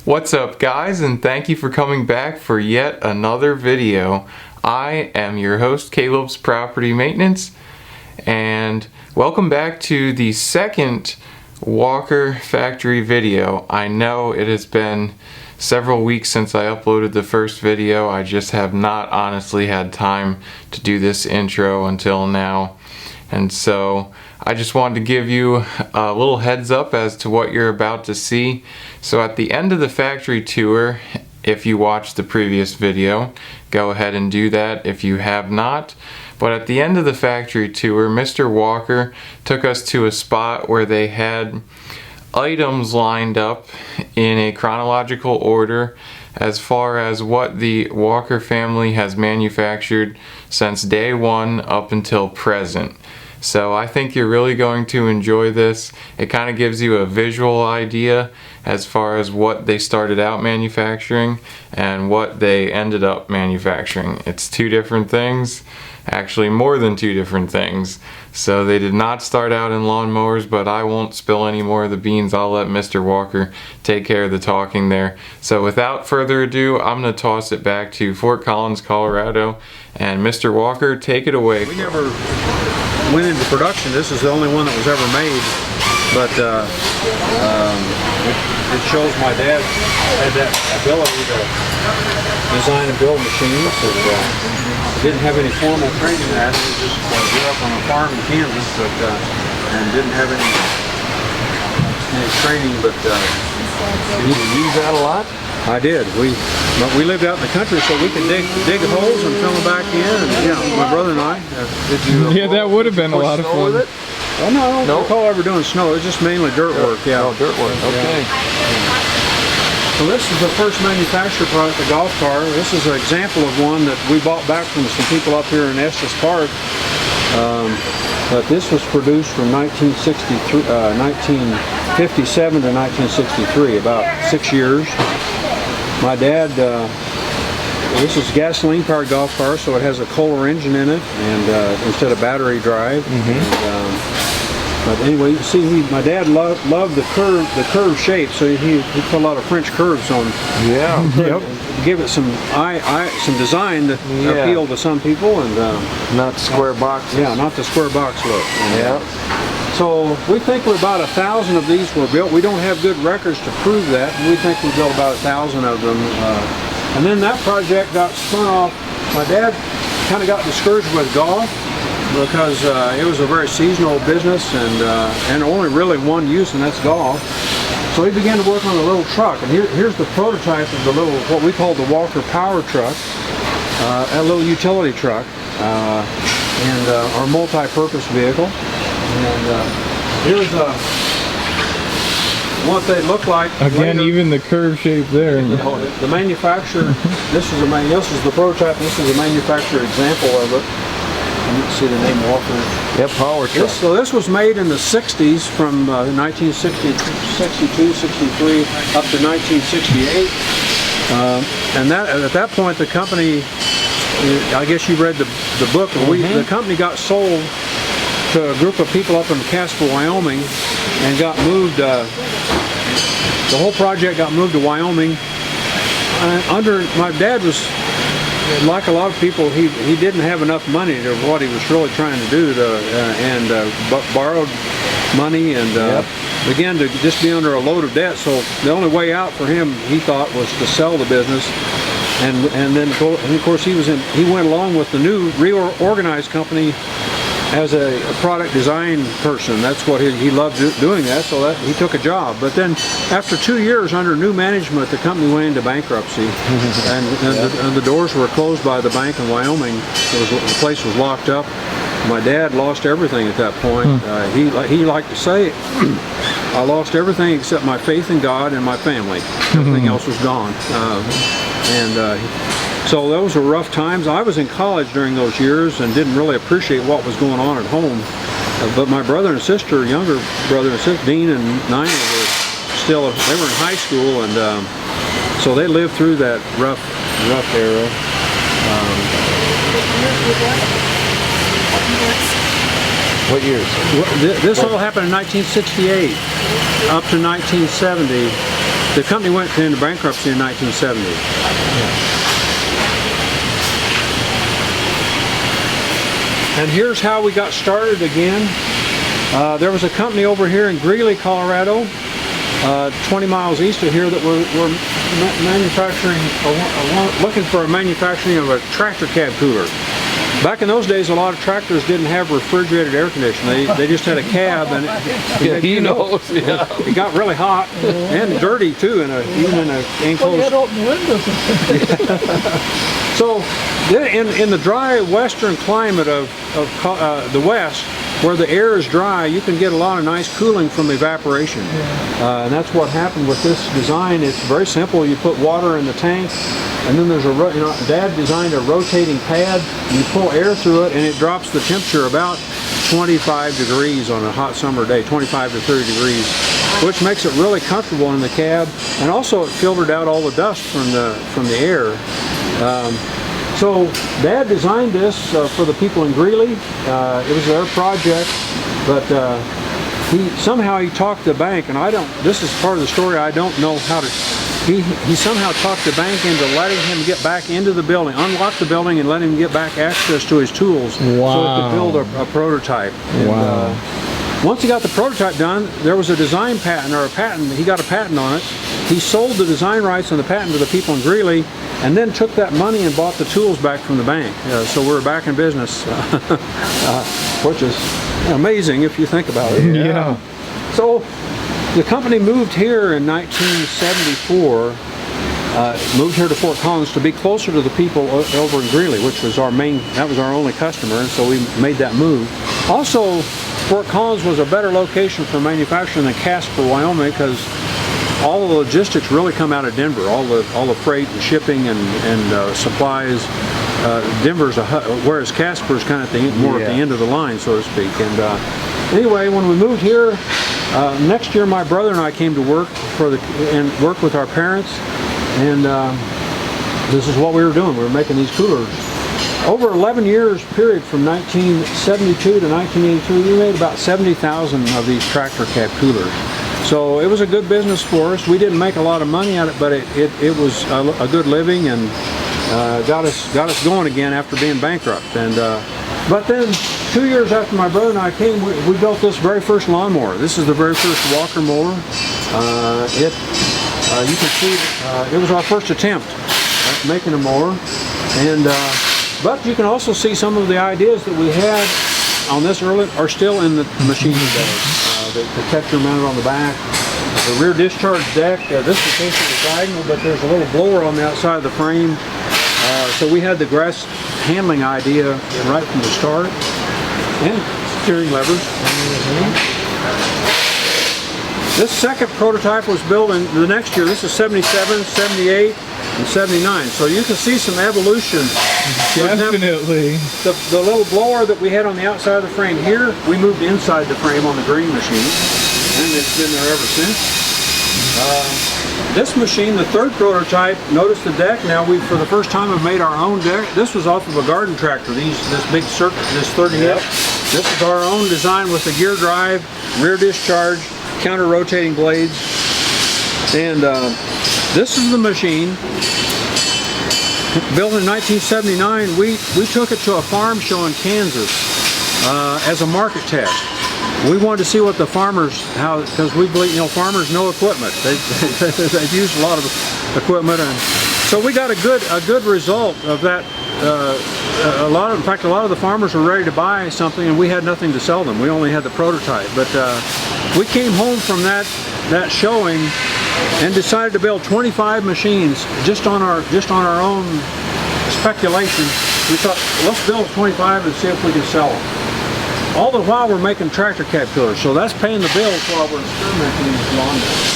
What's up, guys, and thank you for coming back for yet another video. I am your host, Caleb's Property Maintenance, and welcome back to the second Walker Factory video. I know it has been several weeks since I uploaded the first video. I just have not honestly had time to do this intro until now, and so I just wanted to give you a little heads up as to what you're about to see. So at the end of the factory tour, if you watched the previous video, go ahead and do that if you have not. But at the end of the factory tour, Mr. Walker took us to a spot where they had items lined up in a chronological order as far as what the Walker family has manufactured since day one up until present. So I think you're really going to enjoy this. It kind of gives you a visual idea as far as what they started out manufacturing and what they ended up manufacturing. It's two different things, actually more than two different things. So they did not start out in lawnmowers, but I won't spill any more of the beans. I'll let Mr. Walker take care of the talking there. So without further ado, I'm going to toss it back to Fort Collins, Colorado, and Mr. Walker, take it away. We never went into production. This is the only one that was ever made, but it shows my dad had that ability to design and build machines, and didn't have any formal training in that. He just grew up on a farm in Kansas, but and didn't have any training. But did you use that a lot? I did. We lived out in the country, so we could dig holes and fill them back in. And, yeah, my brother and I. Did you? Yeah, that would have been a lot of fun. With it? Oh no, I don't recall ever doing snow. It was just mainly dirt work. Yeah. Oh, dirt work. Okay. Yeah. So this is the first manufactured product, the golf car. This is an example of one that we bought back from some people up here in Estes Park. But this was produced from 1957 to 1963, about 6 years. My dad, this is a gasoline-powered golf car, so it has a Kohler engine in it, and instead of battery drive. But anyway, you can see my dad loved the curve shape, so he put a lot of French curves on. Yeah. Yep. Give it some design that appeal to some people, and not square boxes. Yeah, not the square box look. Yeah. So we think about 1,000 of these were built. We don't have good records to prove that. We think we built about 1,000 of them. And then that project got spun off. My dad kind of got discouraged with golf because it was a very seasonal business and only really one use, and that's golf. So he began to work on a little truck. And here's the prototype of the little, what we call the Walker Power Truck, a little utility truck, and our multi-purpose vehicle. And here's what they look like. Again, later. even the curve shape there. The manufacturer, this is the prototype. This is a manufacturer example of it. You can see the name Walker. Yep, power truck. So this was made in the 60s, from 1962, 63 up to 1968. And at that point, the company, I guess you read the book. The company got sold to a group of people up in Casper, Wyoming, and got moved. The whole project got moved to Wyoming. My dad was, like a lot of people, he didn't have enough money to what he was really trying to do, and borrowed money and began to just be under a load of debt. So the only way out for him, he thought, was to sell the business. And then of course he went along with the new reorganized company as a product design person. That's what he loved doing that, so that he took a job. But then after 2 years under new management, the company went into bankruptcy, and the doors were closed by the bank in Wyoming. The place was locked up. My dad lost everything at that point. He liked to say, I lost everything except my faith in God and my family. Everything else was gone. So those were rough times. I was in college during those years and didn't really appreciate what was going on at home. But my brother and sister, younger brother and sister, Dean and Nina, they were in high school, and so they lived through that rough era. What years? This all happened in 1968 up to 1970. The company went into bankruptcy in 1970. And here's how we got started again. There was a company over here in Greeley, Colorado, 20 miles east of here, that were manufacturing, looking for a manufacturing of a tractor cab cooler. Back in those days, a lot of tractors didn't have refrigerated air conditioning. They just had a cab, and it got really hot and dirty too, even in an enclosed. So, in the dry western climate of the West, where the air is dry, you can get a lot of nice cooling from evaporation. And that's what happened with this design. It's very simple. You put water in the tank, and then there's Dad designed a rotating pad. You pull air through it, and it drops the temperature about 25 degrees on a hot summer day, 25 to 30 degrees, which makes it really comfortable in the cab. And also, it filtered out all the dust from the air. So Dad designed this for the people in Greeley. It was their project, but somehow he talked the bank, and this is part of the story, I don't know how to, he somehow talked the bank into letting him get back into the building, unlock the building and let him get back access to his tools. Wow. So he could build a prototype. Wow. And, once he got the prototype done, there was a design patent, or a patent, he got a patent on it. He sold the design rights and the patent to the people in Greeley, and then took that money and bought the tools back from the bank. So we're back in business, which is amazing if you think about it. Yeah. So the company moved here in 1974, moved here to Fort Collins to be closer to the people over in Greeley, which was that was our only customer, and so we made that move. Also, Fort Collins was a better location for manufacturing than Casper, Wyoming, because all the logistics really come out of Denver. All the freight and shipping and supplies. Denver's whereas Casper's kind of more at the end of the line, so to speak. And anyway, when we moved here, next year my brother and I came to work and work with our parents, and this is what we were doing. We were making these coolers. Over 11 years period, from 1972 to 1982, we made about 70,000 of these tractor cab coolers. So it was a good business for us. We didn't make a lot of money at it, but it was a good living, and got us going again after being bankrupt. And but then 2 years after my brother and I came, we built this very first lawnmower. This is the very first Walker mower. You can see it was our first attempt at making a mower, and but you can also see some of the ideas that we had on this early are still in the machine today. The protector mounted on the back, the rear discharge deck. This is basically diagonal, but there's a little blower on the outside of the frame. So we had the grass handling idea right from the start, and steering levers. This second prototype was built in the next year. This is 77, 78, and 79. So you can see some evolution. Definitely. The little blower that we had on the outside of the frame here, we moved inside the frame on the green machine, and it's been there ever since. This machine, the third prototype, notice the deck. Now we, for the first time, have made our own deck. This was off of a garden tractor. This big circuit, this 30 hip. This is our own design with the gear drive, rear discharge, counter rotating blades, and this is the machine. Built in 1979, we took it to a farm show in Kansas as a market test. We wanted to see what the farmers, because we believe, farmers know equipment. They've used a lot of equipment, and so we got a good result of that. In fact, a lot of the farmers were ready to buy something, and we had nothing to sell them. We only had the prototype. But we came home from that showing and decided to build 25 machines just on our own speculation. We thought, let's build 25 and see if we can sell them. All the while we're making tractor cab coolers, so that's paying the bills while we're experimenting with lawnmowers.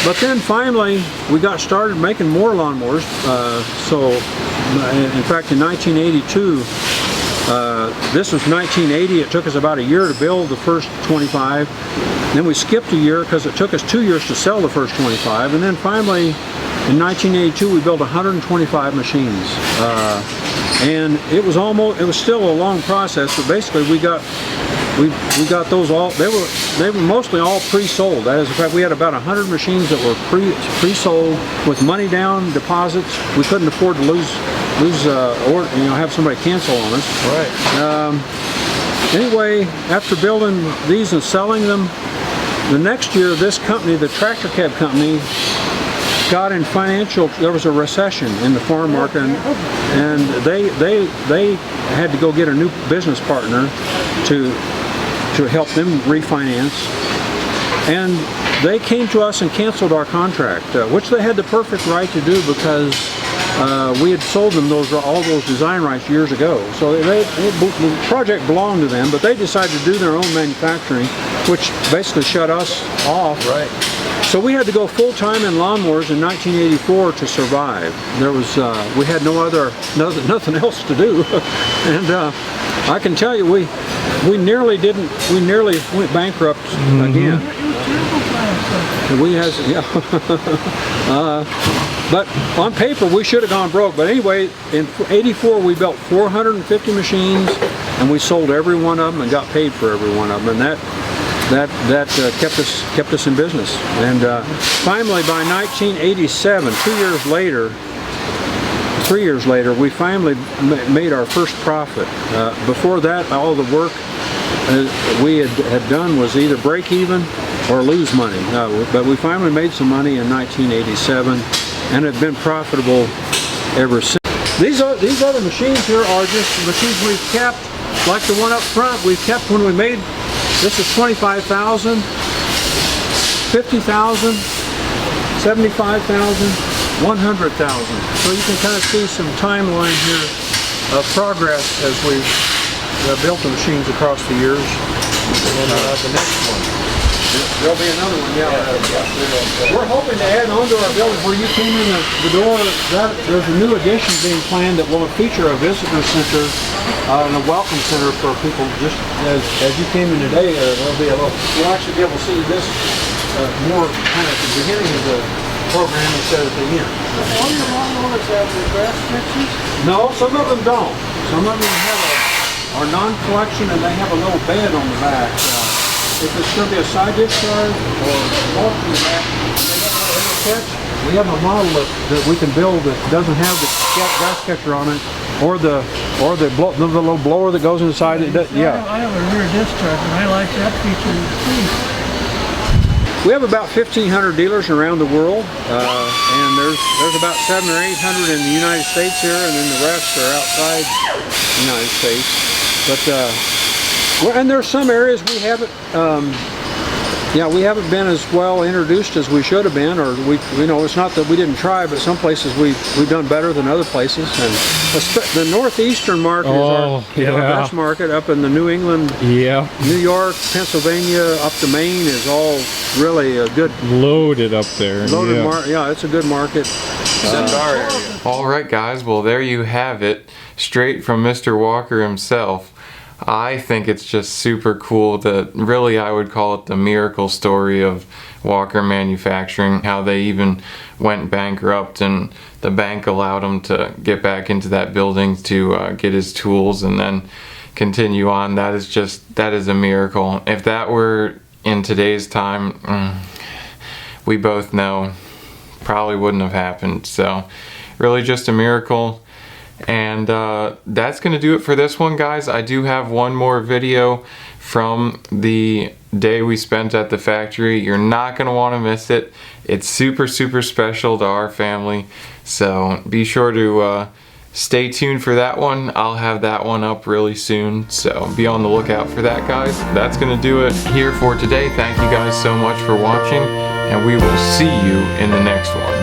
But then finally we got started making more lawnmowers. In fact, in 1982, this was 1980. It took us about a year to build the first 25. Then we skipped a year because it took us 2 years to sell the first 25. And then finally, in 1982, we built 125 machines. And it was still a long process, but basically we got we got those all. They were mostly all pre-sold. That is, in fact, we had about 100 machines that were pre-sold with money down deposits. We couldn't afford to lose or have somebody cancel on us. Right. Anyway, after building these and selling them, the next year this company, the Tractor Cab company, got in financial. There was a recession in the farm market, and they had to go get a new business partner to help them refinance. And they came to us and canceled our contract, which they had the perfect right to do because we had sold them all those design rights years ago. So the project belonged to them, but they decided to do their own manufacturing, which basically shut us off. Right. So we had to go full-time in lawnmowers in 1984 to survive. There was we had nothing else to do, and I can tell you we nearly went bankrupt again. But on paper we should have gone broke. But anyway, in '84 we built 450 machines, and we sold every one of them and got paid for every one of them, and that kept us in business. And finally, by 1987, 3 years later, we finally made our first profit. Before that, all the work we had done was either break even or lose money. But we finally made some money in 1987, and have been profitable ever since. These other machines here are just machines we've kept, like the one up front. We've kept when we made. This is 25,000, 50,000, 75,000, 100,000. So you can kind of see some timeline here of progress as we've built the machines across the years. And then the next one. There'll be another one, yeah. We're hoping to add on to our building. Where you came in the door, there's a new addition being planned that will feature a visitor center and a welcome center for people. Just as you came in today, there'll be you'll actually be able to see this more kind of at the beginning of the program instead of at the end. All your lawnmowers have the grass fixes? No, some of them don't. Some of them are non-collection, and they have a little bed on the back. If it's going to be a side discharge or mulch in the back, we have a model that we can build that doesn't have the grass catcher on it, or the little blower that goes inside it. Yeah. I have a rear discharge, and I like that feature too. We have about 1,500 dealers around the world, and there's about 700 or 800 in the United States here, and then the rest are outside the United States. But and there's some areas we haven't, we haven't been as well introduced as we should have been, or it's not that we didn't try, but some places we've done better than other places. And the northeastern market is our best market. Up in the New England, New York, Pennsylvania, up to Maine is all really a good loaded up there. It's a good market. Our area. All right, guys. Well, there you have it, straight from Mr. Walker himself. I think it's just super cool that really I would call it the miracle story of Walker Manufacturing, how they even went bankrupt and the bank allowed him to get back into that building to get his tools and then continue on. That is a miracle. If that were in today's time, we both know probably wouldn't have happened. So really just a miracle. And that's going to do it for this one, guys. I do have one more video from the day we spent at the factory. You're not going to want to miss it. It's super, super special to our family. So be sure to stay tuned for that one. I'll have that one up really soon. So be on the lookout for that, guys. That's going to do it here for today. Thank you guys so much for watching, and we will see you in the next one.